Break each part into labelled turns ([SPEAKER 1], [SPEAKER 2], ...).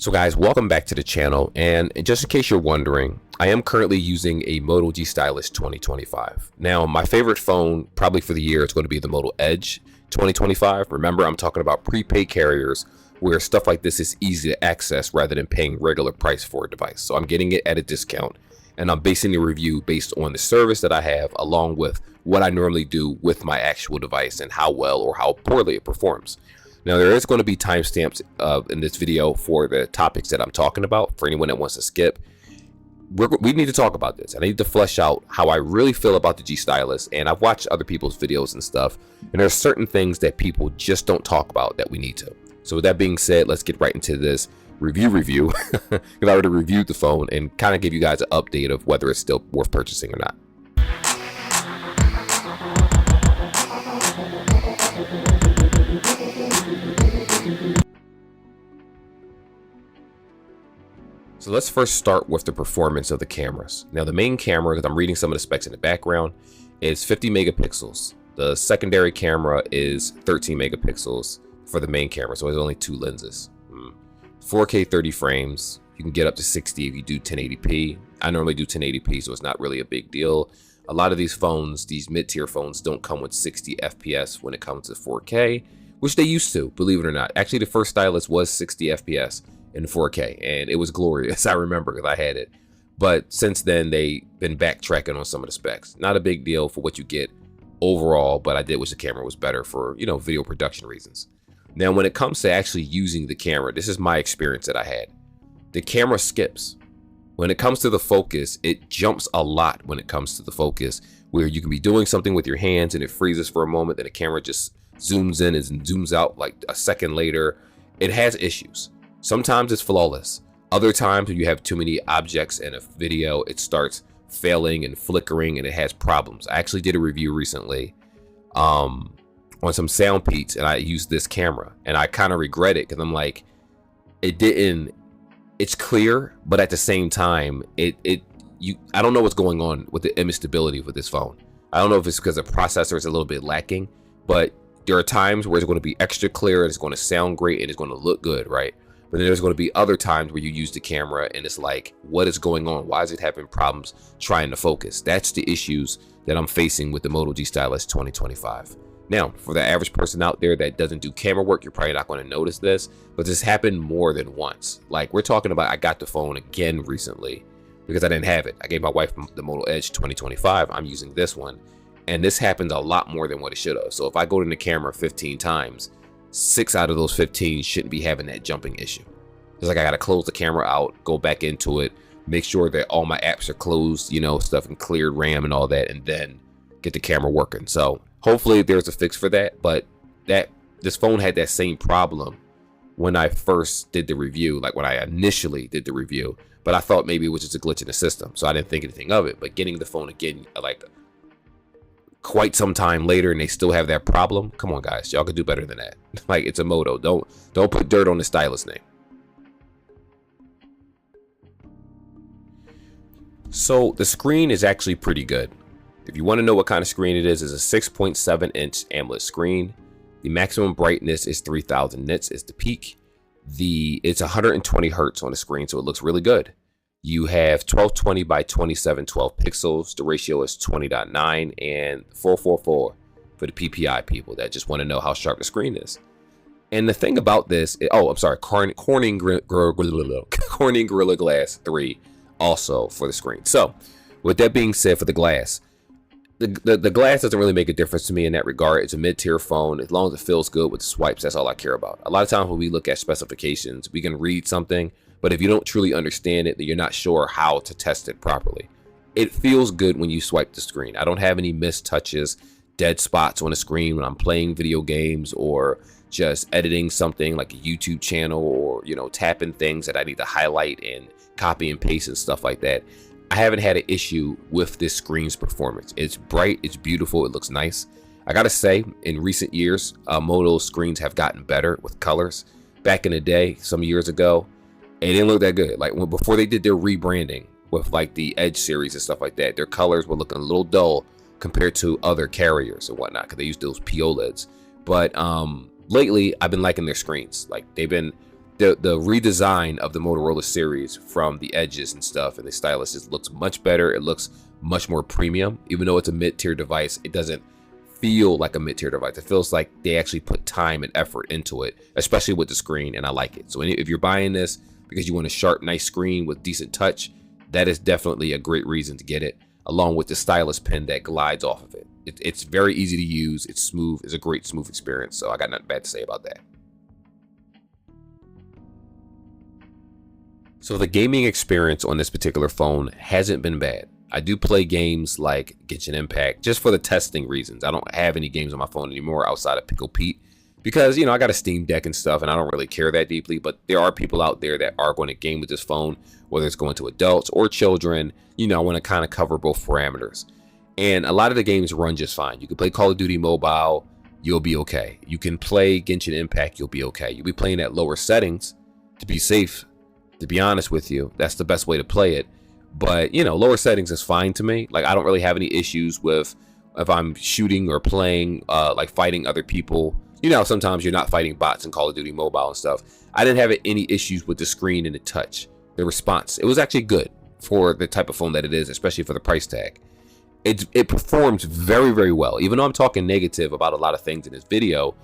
[SPEAKER 1] So guys, welcome back to the channel, and just in case you're wondering, I am currently using a Motorola G Stylus 2025. Now, my favorite phone probably for the year is going to be the Motorola Edge 2025. Remember, I'm talking about prepaid carriers where stuff like this is easy to access rather than paying regular price for a device. So I'm getting it at a discount, and I'm basing the review based on the service that I have along with what I normally do with my actual device and how well or how poorly it performs. Now, there is going to be timestamps in this video for the topics that I'm talking about for anyone that wants to skip. We need to talk about this. I need to flesh out how I really feel about the G Stylus, and I've watched other people's videos and stuff, and there's certain things that people just don't talk about that we need to. So with that being said, let's get right into this review because I already reviewed the phone and kind of give you guys an update of whether it's still worth purchasing or not. So let's first start with the performance of the cameras. Now, the main camera, because I'm reading some of the specs in the background, is 50 megapixels. The secondary camera is 13 megapixels for the main camera, so there's only two lenses. 4K 30 frames. You can get up to 60 if you do 1080p. I normally do 1080p, so it's not really a big deal. A lot of these phones, these mid-tier phones, don't come with 60 FPS when it comes to 4K, which they used to, believe it or not. Actually, the first Stylus was 60 FPS. In 4K, and it was glorious. I remember because I had it, but since then they've been backtracking on some of the specs. Not a big deal for what you get overall, but I did wish the camera was better for, you know, video production reasons. Now, when it comes to actually using the camera, this is my experience that I had. The camera skips. When it comes to the focus, it jumps a lot when it comes to the focus, where you can be doing something with your hands and it freezes for a moment, then the camera just zooms in and zooms out like a second later. It has issues. Sometimes it's flawless. Other times when you have too many objects in a video, it starts failing and flickering and it has problems. I actually did a review recently on some sound peaks, and I used this camera, and I kind of regret it because I'm like, it's clear, but at the same time, I don't know what's going on with the image stability with this phone. I don't know if it's because the processor is a little bit lacking, but there are times where it's going to be extra clear and it's going to sound great and it's going to look good, right? But then there's going to be other times where you use the camera and it's like, what is going on? Why is it having problems trying to focus? That's the issues that I'm facing with the Motorola G Stylus 2025. Now, for the average person out there that doesn't do camera work, you're probably not going to notice this, but this happened more than once. Like, we're talking about, I got the phone again recently because I didn't have it. I gave my wife the Motorola Edge 2025. I'm using this one, and this happens a lot more than what it should have. So if I go to the camera 15 times, 6 out of those 15 shouldn't be having that jumping issue. It's like I gotta close the camera out, go back into it, make sure that all my apps are closed, you know, stuff and cleared RAM and all that, and then get the camera working. So hopefully there's a fix for that. But this phone had that same problem when I first did the review, like when I initially did the review. But I thought maybe it was just a glitch in the system, so I didn't think anything of it. But getting the phone again, like quite some time later, and they still have that problem. Come on, guys, y'all could do better than that. Like, it's a Moto. Don't put dirt on the Stylus name. So the screen is actually pretty good. If you want to know what kind of screen it is a 6.7 inch AMOLED screen. The maximum brightness is 3000 nits is the peak. It's 120 hertz on the screen, so it looks really good. You have 1220 by 2712 pixels. The ratio is 20.9 and 444 for the PPI people that just want to know how sharp the screen is. And the thing about this, Corning Gorilla Glass 3 also for the screen. So with that being said, for the glass, the glass doesn't really make a difference to me in that regard. It's a mid-tier phone. As long as it feels good with the swipes, that's all I care about. A lot of times when we look at specifications, we can read something, but if you don't truly understand it, then you're not sure how to test it properly. It feels good when you swipe the screen. I don't have any missed touches, dead spots on the screen when I'm playing video games or just editing something like a YouTube channel, or, you know, tapping things that I need to highlight and copy and paste and stuff like that. I haven't had an issue with this screen's performance. It's bright, it's beautiful, it looks nice. I gotta say, in recent years, Moto screens have gotten better with colors. Back in the day, some years ago, it didn't look that good. Like before they did their rebranding with like the Edge series and stuff like that, their colors were looking a little dull compared to other carriers and whatnot, because they used those POLEDs. But lately, I've been liking their screens. Like they've the redesign of the Motorola series from the edges and stuff and the stylus just looks much better. It looks much more premium. Even though it's a mid-tier device, it doesn't feel like a mid-tier device. It feels like they actually put time and effort into it, especially with the screen, and I like it. So if you're buying this because you want a sharp, nice screen with decent touch, that is definitely a great reason to get it, along with the stylus pen that glides off of it. It's very easy to use. It's smooth. It's a great smooth experience. So I got nothing bad to say about that. So the gaming experience on this particular phone hasn't been bad. I do play games like Genshin Impact just for the testing reasons. I don't have any games on my phone anymore outside of Pickle Pete because, you know, I got a Steam Deck and stuff and I don't really care that deeply. But there are people out there that are going to game with this phone, whether it's going to adults or children. You know, I want to kind of cover both parameters. And a lot of the games run just fine. You can play Call of Duty Mobile, you'll be okay. You can play Genshin Impact, you'll be okay. You'll be playing at lower settings to be safe. To be honest with you, that's the best way to play it. But, you know, lower settings is fine to me. Like, I don't really have any issues with if I'm shooting or playing, like fighting other people. You know, sometimes you're not fighting bots in Call of Duty Mobile and stuff. I didn't have any issues with the screen and the touch, the response. It was actually good for the type of phone that it is, especially for the price tag. It performs very, very well. Even though I'm talking negative about a lot of things in this video,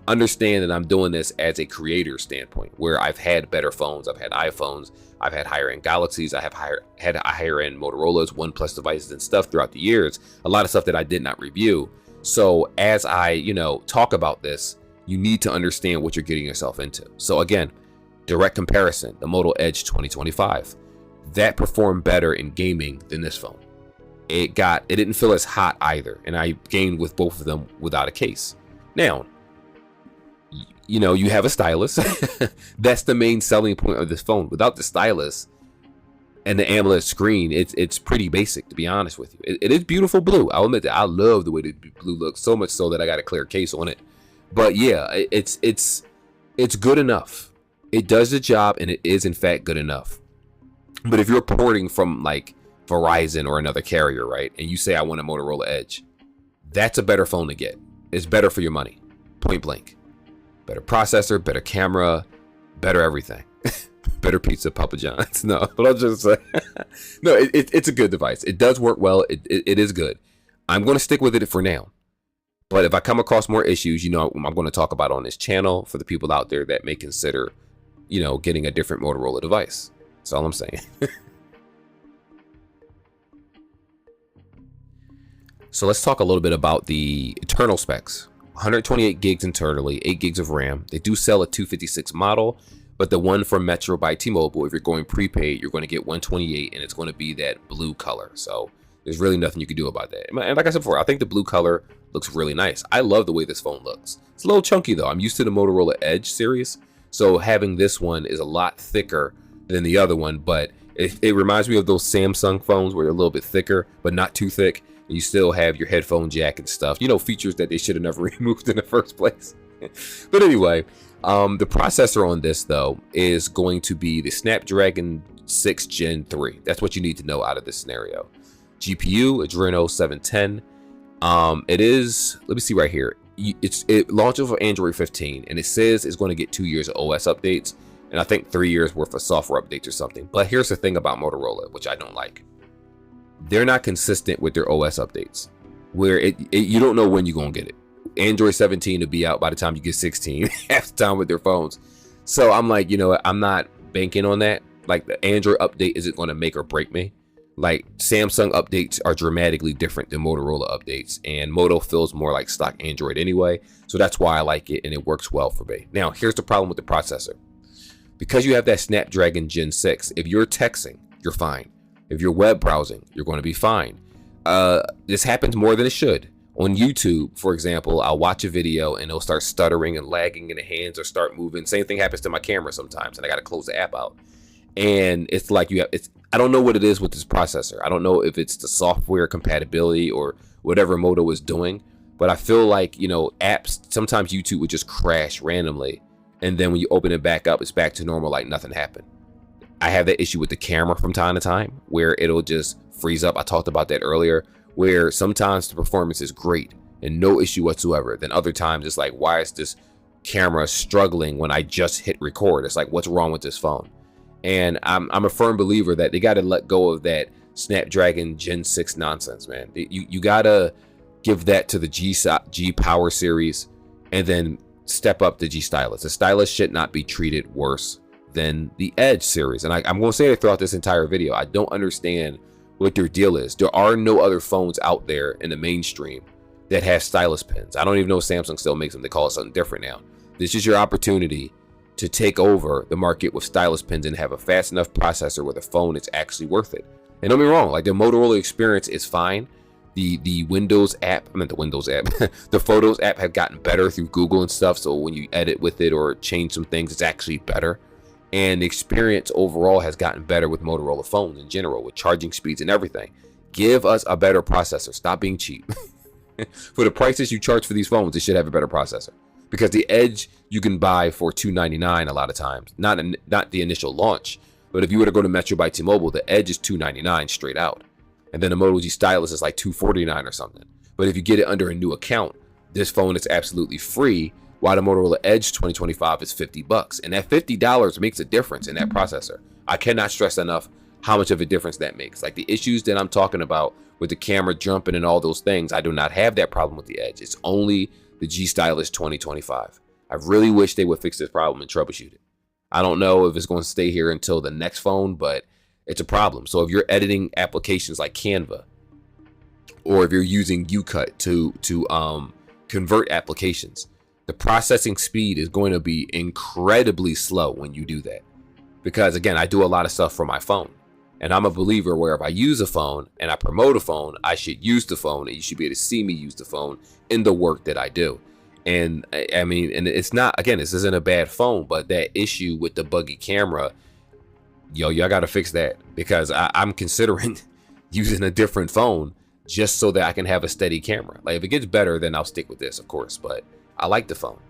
[SPEAKER 1] understand that I'm doing this as a creator standpoint, where I've had better phones. I've had iPhones, I've had higher end Galaxies, I have had higher end Motorola's, OnePlus devices and stuff throughout the years. A lot of stuff that I did not review. So as I, you know, talk about this, you need to understand what you're getting yourself into. So again, direct comparison, the Moto Edge 2025, that performed better in gaming than this phone. It didn't feel as hot either, and I gained with both of them without a case. Now, you know, you have a stylus. That's the main selling point of this phone. Without the stylus and the AMOLED screen, it's pretty basic, to be honest with you. It is beautiful blue. I'll admit that. I love the way the blue looks, so much so that I got a clear case on it. But yeah, it's good enough. It does the job, and it is in fact good enough. But if you're porting from like Verizon or another carrier, right, and you say I want a Motorola Edge, that's a better phone to get. It's better for your money, point blank. Better processor, better camera, better everything. Better pizza, Papa John's. No, but I'll just say, no, it's a good device. It does work well. It is good. I'm going to stick with it for now. But if I come across more issues, you know, I'm going to talk about on this channel for the people out there that may consider, you know, getting a different Motorola device. That's all I'm saying. So let's talk a little bit about the internal specs. 128 gigs internally, 8 gigs of RAM. They do sell a 256 model, but the one from Metro by T-Mobile, if you're going prepaid, you're going to get 128, and it's going to be that blue color. So there's really nothing you can do about that. And like I said before, I think the blue color looks really nice. I love the way this phone looks. It's a little chunky though. I'm used to the Motorola Edge series, so having this one is a lot thicker than the other one, but it reminds me of those Samsung phones where they're a little bit thicker, but not too thick. You still have your headphone jack and stuff, you know, features that they should have never removed in the first place. But anyway, the processor on this though is going to be the Snapdragon 6 Gen 3. That's what you need to know out of this scenario. GPU Adreno 710. It is, let me see right here. It launches for Android 15, and it says it's going to get 2 years of OS updates, and I think 3 years worth of software updates or something. But here's the thing about Motorola, which I don't like. They're not consistent with their OS updates, where you don't know when you're going to get it. Android 17 will be out by the time you get 16 half the time with their phones. So I'm like, you know what, I'm not banking on that. Like, the Android update isn't going to make or break me. Like, Samsung updates are dramatically different than Motorola updates, and Moto feels more like stock Android anyway. So that's why I like it, and it works well for me. Now, here's the problem with the processor. Because you have that Snapdragon Gen 6, if you're texting, you're fine. If you're web browsing, you're going to be fine. This happens more than it should. On YouTube, for example, I'll watch a video and it'll start stuttering and lagging in the hands or start moving. Same thing happens to my camera sometimes, and I got to close the app out. And it's like I don't know what it is with this processor. I don't know if it's the software compatibility or whatever Moto is doing, but I feel like, you know, apps, sometimes YouTube would just crash randomly. And then when you open it back up, it's back to normal, like nothing happened. I have that issue with the camera from time to time where it'll just freeze up. I talked about that earlier, where sometimes the performance is great and no issue whatsoever. Then other times it's like, why is this camera struggling when I just hit record. It's like, what's wrong with this phone? And I'm a firm believer that they got to let go of that Snapdragon Gen 6 nonsense, man. You got to give that to the G Power series and then step up the G Stylus. The Stylus should not be treated worse than the Edge series. And I'm going to say it throughout this entire video. I don't understand what their deal is. There are no other phones out there in the mainstream that have stylus pins. I don't even know if Samsung still makes them. They call it something different now. This is your opportunity to take over the market with stylus pins and have a fast enough processor where the phone is actually worth it. And don't be wrong, like the Motorola experience is fine. The Windows app, the Photos app have gotten better through Google and stuff. So when you edit with it or change some things, it's actually better. And the experience overall has gotten better with Motorola phones in general, with charging speeds and everything. Give us a better processor. Stop being cheap. For the prices you charge for these phones, it should have a better processor. Because the Edge you can buy for $299 a lot of times, not the initial launch, but if you were to go to Metro by T-Mobile, the Edge is $299 straight out, and then the Moto G Stylus is like $249 or something. But if you get it under a new account, this phone is absolutely free, while the Motorola Edge 2025 is $50, and that $50 makes a difference in that processor. I cannot stress enough how much of a difference that makes. Like the issues that I'm talking about with the camera jumping and all those things, I do not have that problem with the Edge. It's only the G Stylus 2025. I really wish they would fix this problem and troubleshoot it. I don't know if it's going to stay here until the next phone, but it's a problem. So if you're editing applications like Canva, or if you're using UCut to convert applications, the processing speed is going to be incredibly slow when you do that. Because again, I do a lot of stuff from my phone. And I'm a believer where if I use a phone and I promote a phone, I should use the phone, and you should be able to see me use the phone in the work that I do. And I mean, and it's not, again, this isn't a bad phone, but that issue with the buggy camera, y'all got to fix that, because I'm considering using a different phone just so that I can have a steady camera. Like if it gets better, then I'll stick with this, of course, but I like the phone.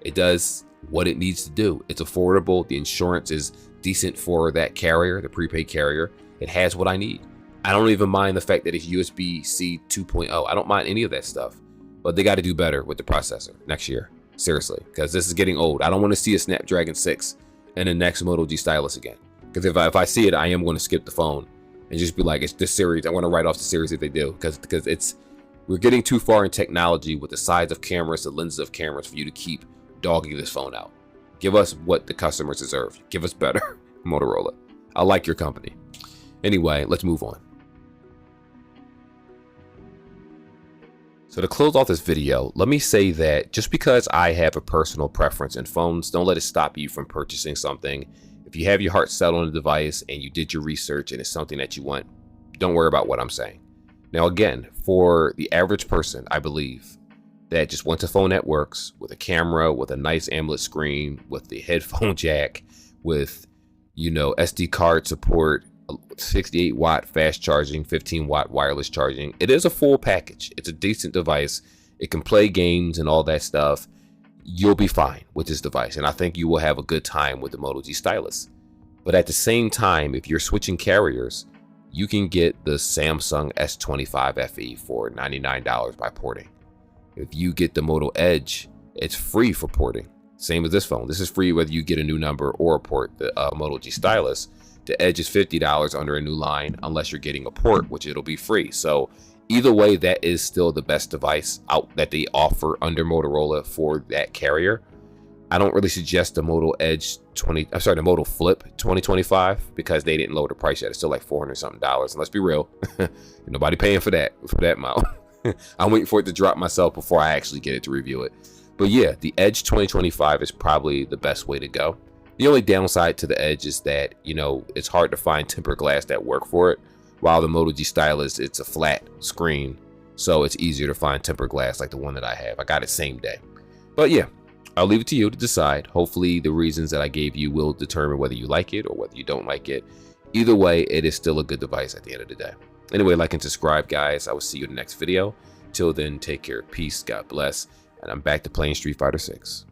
[SPEAKER 1] It does what it needs to do. It's affordable. The insurance is decent for that carrier, the prepaid carrier. It has what I need. I don't even mind the fact that it's USB-C 2.0. I don't mind any of that stuff, but they got to do better with the processor next year. Seriously, because this is getting old. I don't want to see a Snapdragon 6 in the next Moto G Stylus again. Because if I see it, I am going to skip the phone and just be like, it's this series. I want to write off the series if they do, because we're getting too far in technology with the size of cameras, the lenses of cameras, for you to keep dogging this phone out. Give us what the customers deserve. Give us better, Motorola. I like your company. Anyway, let's move on. So to close off this video, let me say that just because I have a personal preference in phones, don't let it stop you from purchasing something. If you have your heart set on a device and you did your research and it's something that you want, don't worry about what I'm saying. Now again, for the average person, I believe, that just wants a phone that works with a camera, with a nice AMOLED screen, with the headphone jack, with, you know, SD card support, 68 watt fast charging, 15 watt wireless charging. It is a full package. It's a decent device. It can play games and all that stuff. You'll be fine with this device, and I think you will have a good time with the Moto G Stylus. But at the same time, if you're switching carriers, you can get the Samsung S25 FE for $99 by porting. If you get the Moto Edge, it's free for porting. Same as this phone. This is free whether you get a new number or a port. The Moto G Stylus, the Edge is $50 under a new line unless you're getting a port, which it'll be free. So either way, that is still the best device out that they offer under Motorola for that carrier. I don't really suggest the Moto the Moto Flip 2025 because they didn't lower the price yet. It's still like $400 something. And let's be real, nobody paying for that amount. I'm waiting for it to drop myself before I actually get it to review it. But yeah, the Edge 2025 is probably the best way to go. The only downside to the Edge is that, you know, it's hard to find tempered glass that work for it. While the Moto G Stylus, it's a flat screen, so it's easier to find tempered glass like the one that I have. I got it same day. But yeah, I'll leave it to you to decide. Hopefully the reasons that I gave you will determine whether you like it or whether you don't like it. Either way, it is still a good device at the end of the day. Anyway, like and subscribe, guys. I will see you in the next video. Till then, take care. Peace. God bless. And I'm back to playing Street Fighter 6.